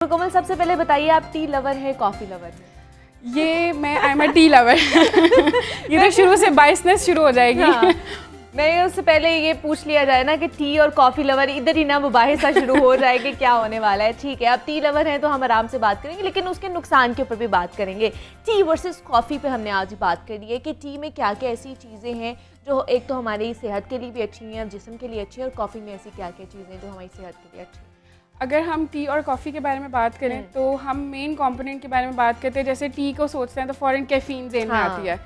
तो कमल, सबसे पहले बताइए, आप टी लवर है कॉफी लवर है? ये मैं I am a tea lover. ये तो शुरू से बाइसनेस शुरू हो जाएगी। हाँ। नहीं, उससे पहले ये पूछ लिया जाए ना कि टी और कॉफी लवर, इधर ही ना मुबाहिसा शुरू हो जाए कि क्या होने वाला है। ठीक है, अब टी लवर हैं तो हम आराम से बात करेंगे, लेकिन उसके नुकसान के ऊपर भी बात करेंगे। टी वर्सेस कॉफ़ी पे हमने आज बात करी है कि टी में क्या क्या ऐसी चीज़ें हैं जो एक तो हमारी सेहत के लिए भी अच्छी हैं, जिस्म के लिए अच्छी है, और कॉफ़ी में ऐसी क्या क्या चीज़ें हैं जो हमारी सेहत के लिए अच्छी हैं। अगर हम टी और कॉफ़ी के बारे में बात करें तो हम मेन कंपोनेंट के बारे में बात करते हैं। जैसे टी को सोचते हैं तो फ़ौरन कैफ़ीन ज़हन में आती है।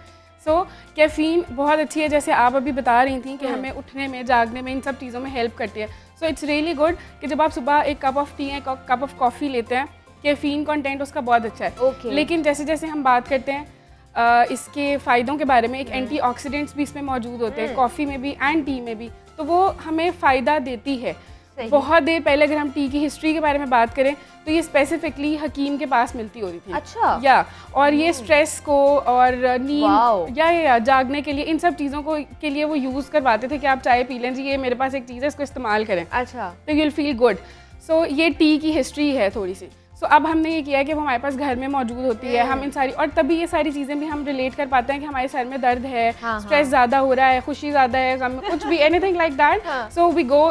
सो कैफ़ीन बहुत अच्छी है, जैसे आप अभी बता रही थी कि हमें उठने में, जागने में, इन सब चीज़ों में हेल्प करती है। सो इट्स रियली गुड कि जब आप सुबह एक कप ऑफ टी या कप ऑफ कॉफ़ी लेते हैं, कैफ़ीन कंटेंट उसका बहुत अच्छा है। लेकिन जैसे जैसे हम बात करते हैं इसके फ़ायदों के बारे में, एक एंटीऑक्सीडेंट्स भी इसमें मौजूद होते हैं, कॉफ़ी में भी एंड टी में भी, तो वो हमें फ़ायदा देती है। बहुत देर पहले अगर हम टी की हिस्ट्री के बारे में बात करें तो ये स्पेसिफिकली हकीम के पास मिलती होती थी। अच्छा। या और ये स्ट्रेस को और नींद या जागने के लिए, इन सब चीज़ों को के लिए वो यूज़ करवाते थे कि आप चाय पी लें जी, ये मेरे पास एक चीज़ है, इसको इस्तेमाल करें। अच्छा। तो यू विल फील गुड। सो ये टी की हिस्ट्री है थोड़ी सी। सो अब हमने ये किया है कि वो हमारे पास घर में मौजूद होती है, हम इन सारी, और तभी ये सारी चीज़ें भी हम रिलेट कर पाते हैं कि हमारे सर में दर्द है, स्ट्रेस ज़्यादा हो रहा है, खुशी ज़्यादा है, कुछ भी, anything like that. So we go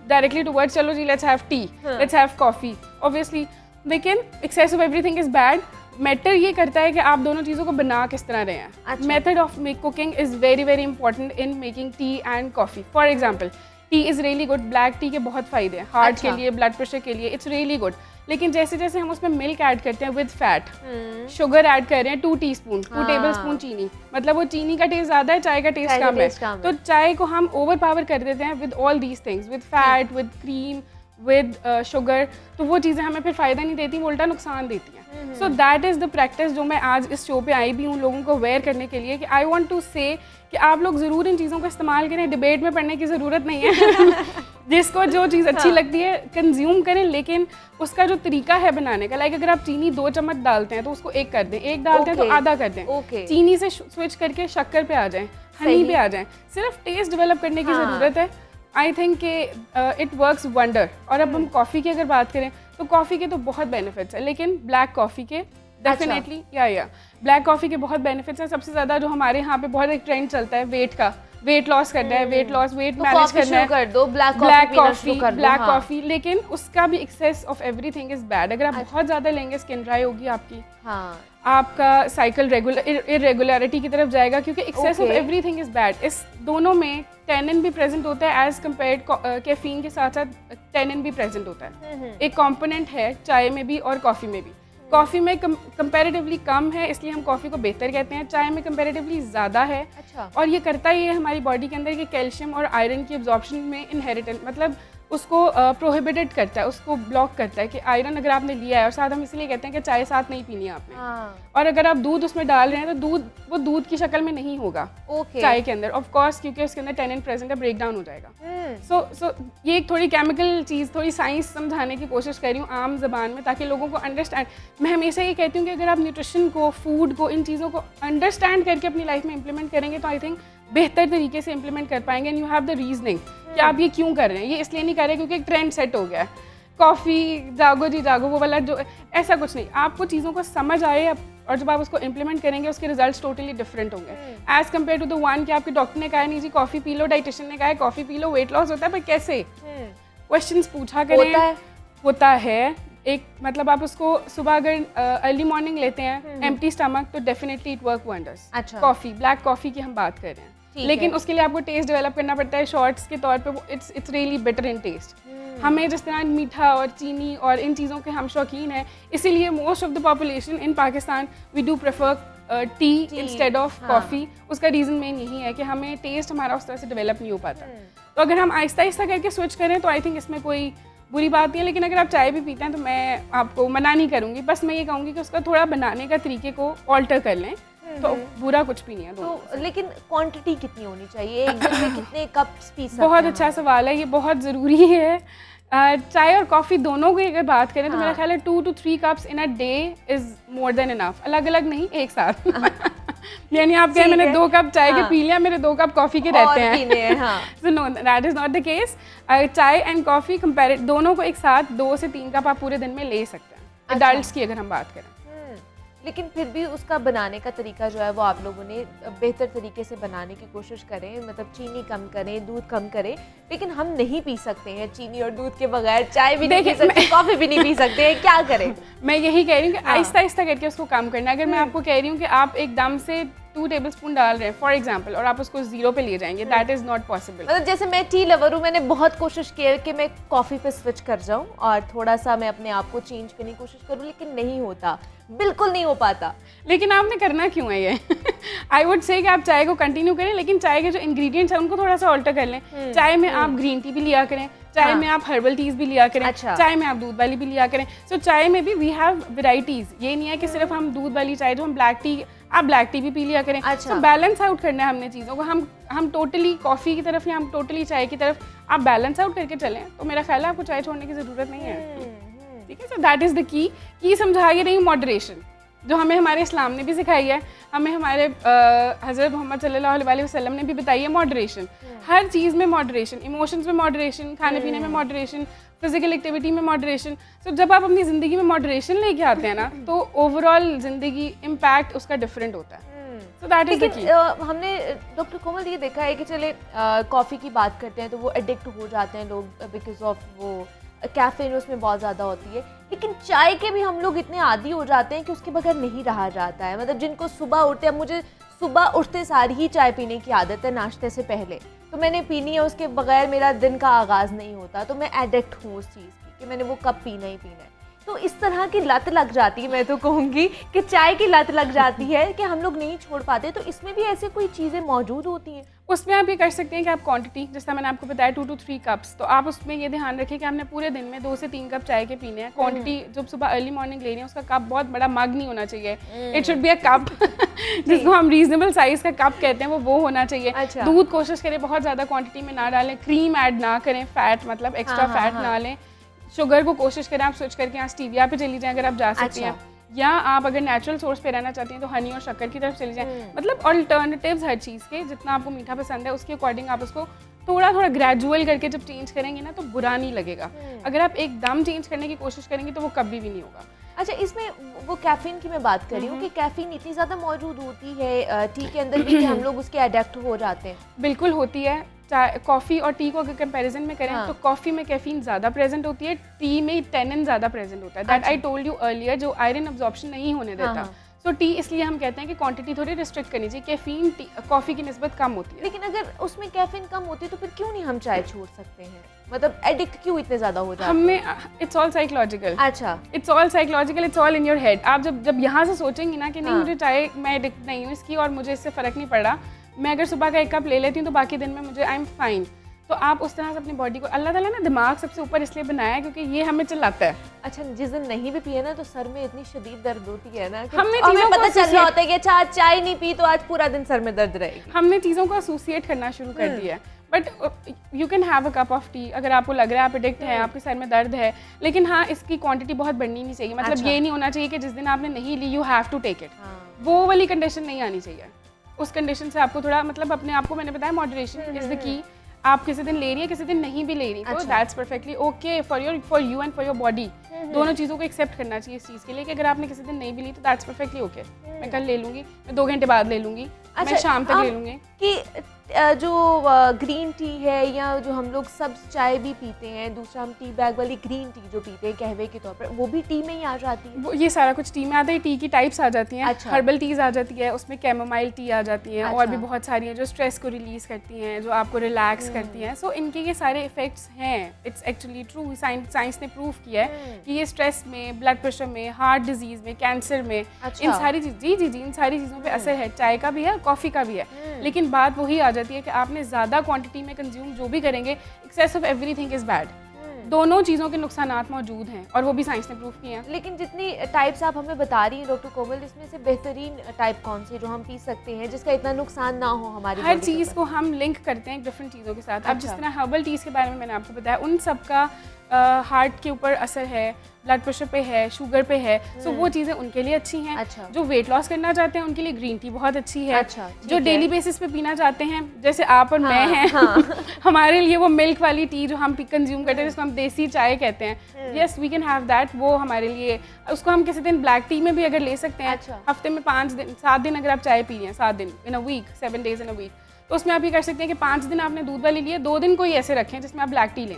directly towards, चलो जी let's have tea, let's have coffee, obviously. लेकिन excess of everything is bad. Matter ये करता है कि आप दोनों चीज़ों को बना किस तरह रहे हैं। Method of cooking is very very important in making tea and coffee. For example, T is really good, black T के बहुत फ़ायदे हैं हार्ट के लिए, ब्लड प्रेशर के लिए, इट्स रियली गुड। लेकिन जैसे जैसे हम उसमें मिल्क ऐड करते हैं विद फैट, शुगर ऐड कर रहे हैं 2 टीस्पून, 2 टेबलस्पून चीनी, मतलब वो चीनी का टेस्ट ज़्यादा है, चाय का टेस्ट कम है। तो चाय को हम ओवर पावर कर देते हैं with all these things, with fat, with cream, with sugar. तो वो चीज़ें हमें फिर फ़ायदा नहीं देती, वो उल्टा नुकसान देती हैं। सो दैट इज़ द प्रैक्टिस जो मैं आज इस शो पे आई भी हूँ लोगों को अवेयर करने के लिए, कि आई वॉन्ट टू से कि आप लोग ज़रूर इन चीज़ों का इस्तेमाल करें। डिबेट में पढ़ने की ज़रूरत नहीं है। जिसको जो चीज़ अच्छी लगती है कंज्यूम करें, लेकिन उसका जो तरीका है बनाने का, लाइक अगर आप चीनी 2 चम्मच डालते हैं तो उसको 1 कर दें, 1 डालते हैं तो आधा कर दें। चीनी से स्विच करके शक्कर पे आ जाएं, हनी पे आ जाएं। सिर्फ टेस्ट डेवलप करने की ज़रूरत है। आई थिंक कि इट वर्क्स वंडर। और अब हम कॉफ़ी की अगर बात करें तो कॉफ़ी के तो बहुत बेनिफिट्स हैं, लेकिन ब्लैक कॉफ़ी के डेफिनेटली या ब्लैक कॉफ़ी के बहुत बेनिफिट्स हैं। सबसे ज़्यादा जो हमारे यहाँ पे बहुत एक ट्रेंड चलता है वेट का, वेट लॉस करना है, वेट मैनेज करना है, कर दो ब्लैक कॉफ़ी। लेकिन उसका भी excess of everything is bad. अगर आप बहुत ज़्यादा लेंगे स्किन ड्राई होगी आपकी, आपका साइकिल इरेगुलरिटी की तरफ जाएगा, क्योंकि excess of everything is bad. इस दोनों में टेनिन भी प्रेजेंट होता है, एज कम्पेयर्ड कैफीन के साथ साथ टेनिन भी प्रेजेंट होता है। एक कॉम्पोनेंट है चाय में भी और कॉफ़ी में भी। कॉफ़ी में कंपैरेटिवली कम है, इसलिए हम कॉफ़ी को बेहतर कहते हैं। चाय में कंपैरेटिवली ज़्यादा है। अच्छा। और ये करता ही है हमारी बॉडी के अंदर कि कैल्शियम और आयरन की एब्जॉर्प्शन में इनहेरिटेंट, मतलब उसको प्रोहिबिटेड करता है, उसको ब्लॉक करता है कि आयरन अगर आपने लिया है, और साथ हम इसलिए कहते हैं कि चाय साथ नहीं पीनी है आपने। और अगर आप दूध उसमें डाल रहे हैं तो वो दूध की शक्ल में नहीं होगा चाय के अंदर, ऑफ कोर्स, क्योंकि उसके अंदर टेनिन प्रेजेंट है, ब्रेक डाउन हो जाएगा। सो ये एक थोड़ी केमिकल चीज़, थोड़ी साइंस समझाने की कोशिश कर रही हूँ आम ज़बान में, ताकि लोगों को अंडरस्टैंड। मैं हमेशा ये कहती हूँ कि अगर आप न्यूट्रिशन को, फूड को, इन चीज़ों को अंडरस्टैंड करके अपनी लाइफ में इंप्लीमेंट करेंगे तो आई थिंक बेहतर तरीके से इंप्लीमेंट कर पाएंगे। And you have the reasoning कि आप ये क्यों कर रहे हैं। ये इसलिए नहीं कर रहे क्योंकि एक ट्रेंड सेट हो गया है, कॉफ़ी जागो जी जागो, वो वाला जो, ऐसा कुछ नहीं। आपको चीज़ों को समझ आए और जब आप उसको इंप्लीमेंट करेंगे उसके रिजल्ट्स टोटली डिफरेंट होंगे as compare to the one कि आपके डॉक्टर ने कहा नहीं जी कॉफ़ी पी लो, डाइटिशियन ने कहा है कॉफ़ी पी लो, वेट लॉस होता है, पर कैसे? क्वेश्चंस पूछा करें। होता है एक, मतलब आप उसको सुबह अगर अर्ली मॉर्निंग लेते हैं एम्प्टी स्टमक तो definitely it work wonders. Coffee, black coffee की हम बात कर रहे हैं, लेकिन उसके लिए आपको टेस्ट डेवलप करना पड़ता है। शॉर्ट्स के तौर पे वो it's really better in taste. हमें जिस तरह मीठा और चीनी और इन चीज़ों के हम शौकीन हैं, इसीलिए most of the population in Pakistan we do prefer tea instead of coffee. उसका रीज़न मेन यही है कि हमें टेस्ट हमारा उस तरह से डेवलप नहीं हो पाता। तो अगर हम आहिस्ता आहिस्ता करके स्विच करें तो आई थिंक इसमें कोई बुरी बात नहीं है। लेकिन अगर आप चाय भी पीते हैं तो मैं आपको मना नहीं करूँगी, बस मैं ये कहूँगी कि उसका थोड़ा बनाने का तरीके को ऑल्टर कर लें, तो बुरा कुछ भी नहीं है। तो लेकिन क्वांटिटी कितनी होनी चाहिए, एक दिन में कितने कप्स पी सकते हैं? बहुत अच्छा सवाल है, ये बहुत ज़रूरी है। चाय और कॉफ़ी दोनों की अगर बात करें तो मेरा ख्याल है 2 to 3 cups in a day is more than enough. अलग अलग नहीं, एक साथ। यानी आप कहें मैंने 2 कप चाय के पी लिया, मेरे 2 कप कॉफ़ी के रहते हैं। So no, that is not the case. चाय एंड कॉफ़ी कंपेयर दोनों को एक साथ 2 से 3 कप आप पूरे दिन में ले सकते हैं। एडल्ट्स की अगर हम बात करें। लेकिन फिर भी उसका बनाने का तरीका जो है वो आप लोगों ने बेहतर तरीके से बनाने की कोशिश करें, मतलब चीनी कम करें, दूध कम करें। लेकिन हम नहीं पी सकते हैं चीनी और दूध के बगैर, चाय भी नहीं पी सकते, कॉफ़ी भी नहीं पी सकते हैं, क्या करें? मैं यही कह रही हूँ कि आहिस्ता आहिस्ता करके उसको कम करना। अगर मैं आपको कह रही हूँ कि आप एकदम से 2 टेबलस्पून डाल रहे हैं फॉर एग्जांपल, और आप उसको 0 पे ले जाएंगे, दैट इज़ नॉट पॉसिबल। मतलब जैसे मैं टी लवर हूँ, मैंने बहुत कोशिश की है कि मैं कॉफ़ी पे स्विच कर जाऊँ और थोड़ा सा मैं अपने आप को चेंज करने की कोशिश करूँ, लेकिन नहीं होता, बिल्कुल नहीं हो पाता। लेकिन आपने करना क्यों है ये? आई वुड से कि आप चाय को कंटिन्यू करें, लेकिन चाय के जो इंग्रेडिएंट्स हैं उनको थोड़ा सा ऑल्टर कर लें। चाय में आप ग्रीन टी भी लिया करें, चाय में आप हर्बल टीज भी लिया करें, चाय में आप दूध वाली भी लिया करें। सो चाय में भी वी हैव वेराइटीज, ये नहीं है कि सिर्फ हम दूध वाली चाय, जो हम ब्लैक टी, आप ब्लैक टी भी पी लिया करें। तो बैलेंस आउट करना है हमने चीज़ों को। हम टोटली कॉफ़ी की तरफ या हम टोटली चाय की तरफ आप बैलेंस आउट करके चलें, तो मेरा ख्याल है आपको चाय छोड़ने की ज़रूरत नहीं है। ठीक है, सो दैट इज़ द की समझा ये रही मॉडरेशन, जो हमें हमारे इस्लाम ने भी सिखाई है, हमें हमारे हज़रत मोहम्मद सल्लल्लाहु अलैहि वसल्लम ने भी बताई है मॉडरेशन। हर चीज़ में मॉडरेशन, इमोशंस में मॉडरेशन, खाने पीने में मॉडरेशन, फिजिकल एक्टिविटी में मॉडरेशन। सो जब आप अपनी ज़िंदगी में मॉडरेशन लेके आते हैं ना, तो ओवरऑल ज़िंदगी इम्पैक्ट उसका डिफरेंट होता है। So that is the key. हमने डॉक्टर कोमल ये देखा है कि चले कॉफ़ी की बात करते हैं तो वो एडिक्ट हो जाते हैं लोग बिकॉज ऑफ वो कैफीन उसमें बहुत ज़्यादा होती है, लेकिन चाय के भी हम लोग इतने आदी हो जाते हैं कि उसके बगैर नहीं रहा जाता है। मतलब जिनको सुबह उठते, अब मुझे सुबह उठते सारी ही चाय पीने की आदत है, नाश्ते से पहले तो मैंने पीनी है, उसके बगैर मेरा दिन का आगाज़ नहीं होता, तो मैं एडिक्ट हूँ उस चीज़ की कि मैंने वो कब पीना ही पीना है। तो इस तरह की लत लग जाती है, मैं तो कहूँगी कि चाय की लत लग जाती है कि हम लोग नहीं छोड़ पाते। तो इसमें भी ऐसे कोई चीज़ें मौजूद होती हैं? उसमें आप ये कर सकते हैं कि आप क्वांटिटी, जैसा मैंने आपको बताया 2 to 3 कप्स, तो आप उसमें ये ध्यान रखें कि आपने पूरे दिन में 2 से 3 कप चाय के पीने हैं। क्वांटिटी जब सुबह अर्ली मॉर्निंग ले रही है, उसका कप बहुत बड़ा मग नहीं होना चाहिए, it should be a cup जिसको हम रीजनेबल साइज का कप कहते हैं, वो होना चाहिए। दूध कोशिश करें बहुत ज़्यादा क्वांटिटी में ना डालें, क्रीम ऐड ना करें, फैट मतलब एक्स्ट्रा फैट ना लें। शुगर को कोशिश करें आप स्विच करके यहाँ स्टीविया पे चली जाएं अगर आप जा सकती हैं, या आप अगर नेचुरल सोर्स पे रहना चाहती हैं तो हनी और शक्कर की तरफ चली जाएं। मतलब ऑल्टरनेटिव्स हर चीज़ के, जितना आपको मीठा पसंद है उसके अकॉर्डिंग आप उसको थोड़ा थोड़ा ग्रेजुअल करके जब चेंज करेंगे ना, तो बुरा नहीं लगेगा। अगर आप एकदम चेंज करने की कोशिश करेंगे तो वो कभी भी नहीं होगा। अच्छा, इसमें वो कैफीन की मैं बात कर रही हूँ कि कैफीन इतनी ज़्यादा मौजूद होती है टी के अंदर भी कि हम लोग उसके अडेप्ट हो जाते हैं? बिल्कुल होती है। चाय, कॉफ़ी और टी को अगर कंपैरिजन में करें तो कॉफ़ी में कैफीन ज़्यादा प्रेजेंट होती है, टी में टेनिन ज़्यादा प्रेजेंट होता है, that I told you earlier, जो आयरन अब्जॉर्प्शन नहीं होने देता। तो टी इसलिए हम कहते हैं कि क्वांटिटी थोड़ी रिस्ट्रिक्ट करनी चाहिए, कैफीन कॉफ़ी की निस्बत कम होती है। लेकिन अगर उसमें कैफीन कम होती है तो फिर क्यों नहीं हम चाय छोड़ सकते हैं? मतलब एडिक्ट क्यों इतने ज़्यादा हो जाते हैं? हमने इट्स ऑल साइकोलॉजिकल। अच्छा, it's all psychological, it's all in your head. आप जब यहाँ से सोचेंगी ना कि नहीं मुझे चाय, मैं एडिक्ट नहीं हूँ इसकी और मुझे इससे फ़र्क नहीं पड़ रहा, मैं अगर सुबह का 1 कप ले लेती हूँ तो बाकी दिन में मुझे आई एम फाइन, तो आप उस तरह से अपनी बॉडी को, अल्लाह ताला ने दिमाग सबसे ऊपर इसलिए बनाया है क्योंकि ये हमें चलाता है। अच्छा, जिस दिन नहीं भी पिए ना तो सर में इतनी शदीद दर्द होती है ना कि हमें हमें पता चल रहा होता है कि अच्छा आज चाय नहीं पी तो आज पूरा दिन सर में दर्द रहेगी। हमने चीज़ों को एसोसिएट करना शुरू कर दिया है। But you can have a cup of T अगर आपको लग रहा है आप एडिक्ट हैं, आपके सर में दर्द है, लेकिन हाँ इसकी क्वांटिटी बहुत बढ़नी नहीं चाहिए। मतलब ये नहीं होना चाहिए कि जिस दिन आपने नहीं ली you have to take it, वो वाली कंडीशन नहीं आनी चाहिए। उस कंडीशन से आपको थोड़ा, मतलब अपने आप को, मैंने बताया मॉडरेशन इज द की। आप किसी दिन ले रही है, किसी दिन नहीं भी ले रही, तो that's perfectly okay for you and for your body. दोनों चीज़ों को एक्सेप्ट करना चाहिए इस चीज़ के लिए कि अगर आपने किसी दिन नहीं भी ली तो दैट्स परफेक्टली ओके। मैं कल ले लूँगी, मैं 2 घंटे बाद ले लूँगी, मैं शाम तक ले लूँगी। कि जो ग्रीन टी है या जो हम लोग सब चाय भी पीते हैं, दूसरा हम टी बैग वाली ग्रीन टी जो पीते हैं कहवे के तौर पर, वो भी टी में ही आ जाती है? वो ये सारा कुछ टी में आता है। टी की टाइप्स आ जाती हैं। हर्बल टीज आ जाती है, उसमें कैमोमाइल टी आ जाती हैं, और भी बहुत सारी हैं जो स्ट्रेस को रिलीज करती हैं, जो आपको रिलैक्स करती हैं। सो इनके ये सारे इफेक्ट्स हैं। इट्स एक्चुअली ट्रू, साइंस ने प्रूव किया है कि ये स्ट्रेस में, ब्लड प्रेशर में, हार्ट डिजीज में, कैंसर में, इन सारी इन सारी चीज़ों पे असर है। चाय का भी है, कॉफ़ी का भी है, लेकिन बात वही आ जाती है कि आपने ज़्यादा क्वांटिटी में कंज्यूम जो भी करेंगे, excess of everything is bad. दोनों चीज़ों के नुकसानात मौजूद हैं और वो भी साइंस ने प्रूव किए हैं। लेकिन जितनी टाइप्स आप हमें बता रही हैं डॉक्टर कोमल, इसमें से बेहतरीन टाइप कौन सी जो हम पी सकते हैं जिसका इतना नुकसान ना हो हमारी? हर चीज़ को हम लिंक करते हैं डिफरेंट चीज़ों के साथ। अब जिस तरह हर्बल टीज़ के बारे में मैंने आपको बताया, उन सब का हार्ट के ऊपर असर है, ब्लड प्रेशर पे है, शुगर पे है, सो वो चीज़ें उनके लिए अच्छी हैं। अच्छा। जो वेट लॉस करना चाहते हैं उनके लिए ग्रीन टी बहुत अच्छी है। अच्छा, जो डेली बेसिस पे पीना चाहते हैं, जैसे आप और मैं हैं, हाँ। हमारे लिए वो मिल्क वाली टी जो हम कंज्यूम करते हैं, जिसको हम देसी चाय कहते हैं, yes we can have that, वो हमारे लिए, उसको हम किसी दिन ब्लैक टी में भी अगर ले सकते हैं। अच्छा। हफ्ते में 7 दिन अगर आप चाय पी लें, 7 दिन in a week, 7 days in a week, तो उसमें आप ये कर सकते हैं कि 5 दिन आपने दूध वाली लिए, 2 दिन कोई ऐसे रखें जिसमें आप ब्लैक टी लें,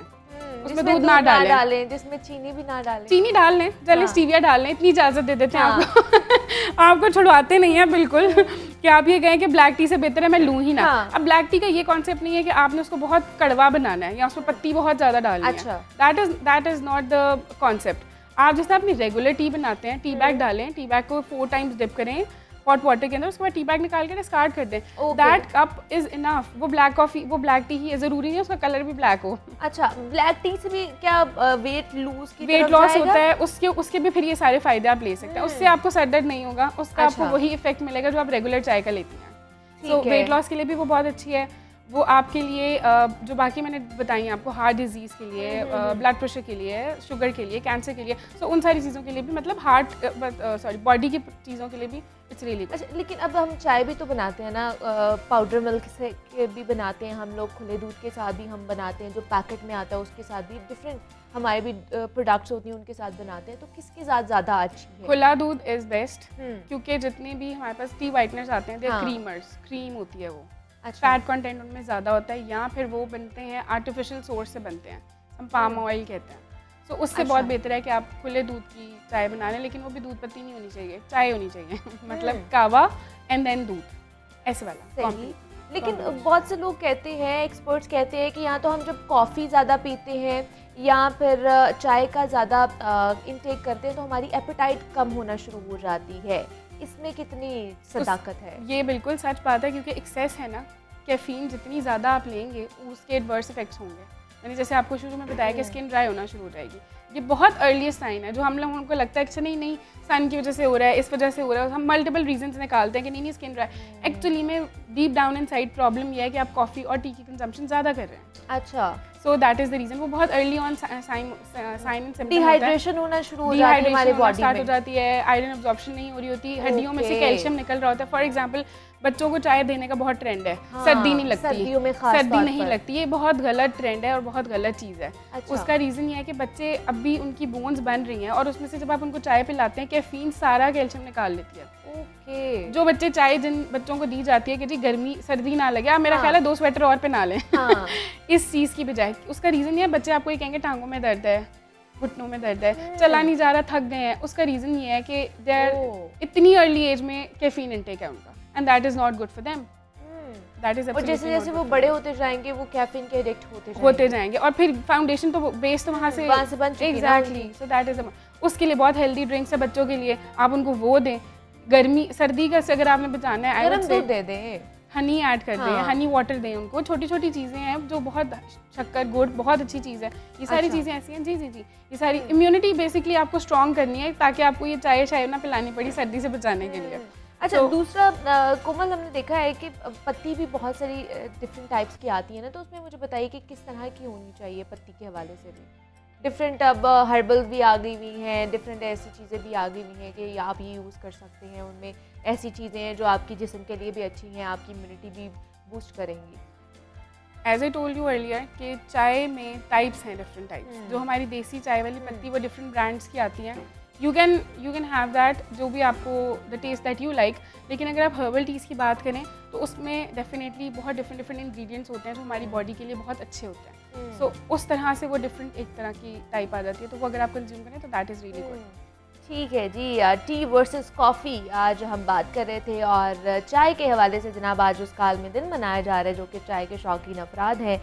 उसमें दूध ना डालें, जिसमें चीनी भी ना डालें। चीनी डाल लें, चलिए स्टीविया डाल लें, इतनी इजाज़त दे देते हैं आपको। आपको छुड़वाते नहीं है बिल्कुल कि आप ये कहें कि ब्लैक टी से बेहतर है मैं लूँ ही ना। अब ब्लैक टी का ये कॉन्सेप्ट नहीं है कि आपने उसको बहुत कड़वा बनाना है या उसमें पत्ती बहुत ज़्यादा डालनी है। That is not the concept. आप जैसे अपनी रेगुलर टी बनाते हैं, टी बैग डालें, टी बैग को 4 times डिप करें हॉट वाटर के अंदर, उसके बाद टी बैग निकाल के डिस्कार्ड कर दें। That cup is enough. वो ब्लैक कॉफी, वो ब्लैक टी ही है, जरूरी नहीं है उसका कलर भी ब्लैक हो। अच्छा, ब्लैक टी से भी क्या वेट लूज की वेट लॉस होता है, उसके भी फिर ये सारे फायदे आप ले सकते हैं। उससे आपको सर दर्द नहीं होगा, उसका आपको वही इफेक्ट मिलेगा जो आप रेगुलर चाय का लेती हैं। सो वेट लॉस के लिए भी वो बहुत अच्छी है। वो आपके लिए जो बाकी मैंने बताई आपको, हार्ट डिजीज़ के लिए, ब्लड प्रेशर के लिए, शुगर के लिए, कैंसर के लिए, सो उन सारी चीज़ों के लिए भी, मतलब बॉडी की चीज़ों के लिए भी इट्स रियली गुड। अच्छा, लेकिन अब हम चाय भी तो बनाते हैं ना, पाउडर मिल्क से भी बनाते हैं हम लोग, खुले दूध के साथ भी हम बनाते हैं, जो पैकेट में आता है उसके साथ भी, डिफरेंट हमारे भी प्रोडक्ट्स होती हैं उनके साथ बनाते हैं, तो किसके साथ ज़्यादा अच्छी है? खुला दूध इज़ बेस्ट, क्योंकि जितने भी हमारे पास टी वाइटनर्स आते हैं, दे क्रीमर्स, क्रीम होती है वो, फैट कंटेंट उनमें ज़्यादा होता है, या फिर वो बनते हैं आर्टिफिशियल सोर्स से बनते हैं, हम पाम ऑयल कहते हैं। सो उससे बहुत बेहतर है कि आप खुले दूध की चाय बना लें, लेकिन वो भी दूध पत्ती नहीं होनी चाहिए, चाय होनी चाहिए मतलब कावा एंड देन दूध, ऐसे वाला। लेकिन बहुत से लोग कहते हैं, एक्सपर्ट्स कहते हैं कि यहाँ तो हम जब कॉफ़ी ज़्यादा पीते हैं या फिर चाय का ज़्यादा इंटेक करते हैं तो हमारी एपेटाइट कम होना शुरू हो जाती है। इसमें कितनी सदाकत है? ये बिल्कुल सच बात है, क्योंकि एक्सेस है ना, कैफीन जितनी ज़्यादा आप लेंगे उसके एडवर्स इफेक्ट्स होंगे। मैंने जैसे आपको शुरू में बताया कि स्किन ड्राई होना शुरू हो जाएगी, ये बहुत अर्लीस्ट साइन है जो हम लोगों को लगता है कि नहीं सन की वजह से हो रहा है, इस वजह से हो रहा है, हम मल्टीपल रीजंस निकालते हैं कि नहीं स्किन ड्राई। एक्चुअली में deep down in side problem ये है कि आप कॉफ़ी और टी की कंजम्पशन ज़्यादा कर रहे हैं। अच्छा, so that is the reason. वो बहुत early on sign and symptom, dehydration होना शुरू हो जाती है हमारी बॉडी में, हो जाती है, आयरन एब्जॉर्प्शन नहीं हो रही होती, हड्डियों में से कैल्शियम निकल रहा होता है। फॉर एग्जांपल बच्चों को चाय देने का बहुत ट्रेंड है, सर्दी नहीं लगती, सर्दियों में सर्दी नहीं लगती, ये बहुत गलत ट्रेंड है और बहुत गलत चीज़ है। अच्छा। उसका रीज़न ये है कि बच्चे अब भी उनकी बोन्स बन रही हैं और उसमें से जब आप उनको चाय पिलाते हैं, कैफीन सारा कैल्शियम निकाल लेती है। ओके। जो बच्चे चाय जिन बच्चों को दी जाती है कि जी गर्मी सर्दी ना लगे, आप मेरा ख्याल है 2 स्वेटर और पहना लें इस चीज़ की बजाय, उसका रीज़न ये है बच्चे आपको ये कहेंगे टांगों में दर्द है, घुटनों में दर्द है, चला नहीं जा रहा, थक गए हैं। उसका रीज़न ये है कि देयर इतनी अर्ली एज में कैफीन इंटेक है उनका, and that is not good for them. That is, और जैसे जैसे वो बड़े होते जाएंगे वो कैफीन के एडिक्ट होते जाएंगे और फिर फाउंडेशन तो बेस तो वहाँ से बन चुकी है। एग्जैक्टली, सो दैट इज़, उसके लिए बहुत हेल्दी ड्रिंक्स है बच्चों के लिए, आप उनको वो दें। गर्मी सर्दी का अगर आपने बचाना है, गरम दूध दे दें, हनी ऐड कर दें, हनी वाटर दें उनको, छोटी छोटी चीज़ें हैं जो बहुत, शक्कर गुड़ बहुत अच्छी चीज़ है, ये सारी चीज़ें ऐसी हैं। जी जी जी, ये सारी इम्यूनिटी बेसिकली आपको स्ट्रॉन्ग करनी है ताकि आपको ये चाय ना पिलानी पड़ी सर्दी से बचाने के लिए। अच्छा, दूसरा कोमल, हमने देखा है कि पत्ती भी बहुत सारी डिफरेंट टाइप्स की आती है ना, तो उसमें मुझे बताइए कि किस तरह की होनी चाहिए पत्ती के हवाले से भी। डिफरेंट अब हर्बल भी आ गई हुई हैं, डिफरेंट ऐसी चीज़ें भी आ गई हुई हैं कि आप ये यूज़ कर सकते हैं, उनमें ऐसी चीज़ें हैं जो आपकी जिस्म के लिए भी अच्छी हैं, आपकी इम्यूनिटी भी बूस्ट करेंगी। As I told you earlier कि चाय में टाइप्स हैं, डिफरेंट टाइप्स। जो हमारी देसी चाय वाली पत्ती वो डिफरेंट ब्रांड्स की आती हैं, यू कैन हैव दैट, जो भी आपको the taste that you like. लेकिन अगर आप हर्बल टीज़ की बात करें तो उसमें डेफिनेटली बहुत डिफरेंट इंग्रेडिएंट्स होते हैं जो हमारी बॉडी के लिए बहुत अच्छे होते हैं। सो उस तरह से वो डिफरेंट एक तरह की टाइप आ जाती है, तो वो अगर आप कंज्यूम करें तो दैट इज़ रियली गुड। ठीक है जी, टी वर्सेस कॉफ़ी आज हम बात कर रहे थे, और चाय के हवाले से जनाब आज उस काल में दिन मनाया जा रहा है जो कि चाय के शौकीन अफराद हैं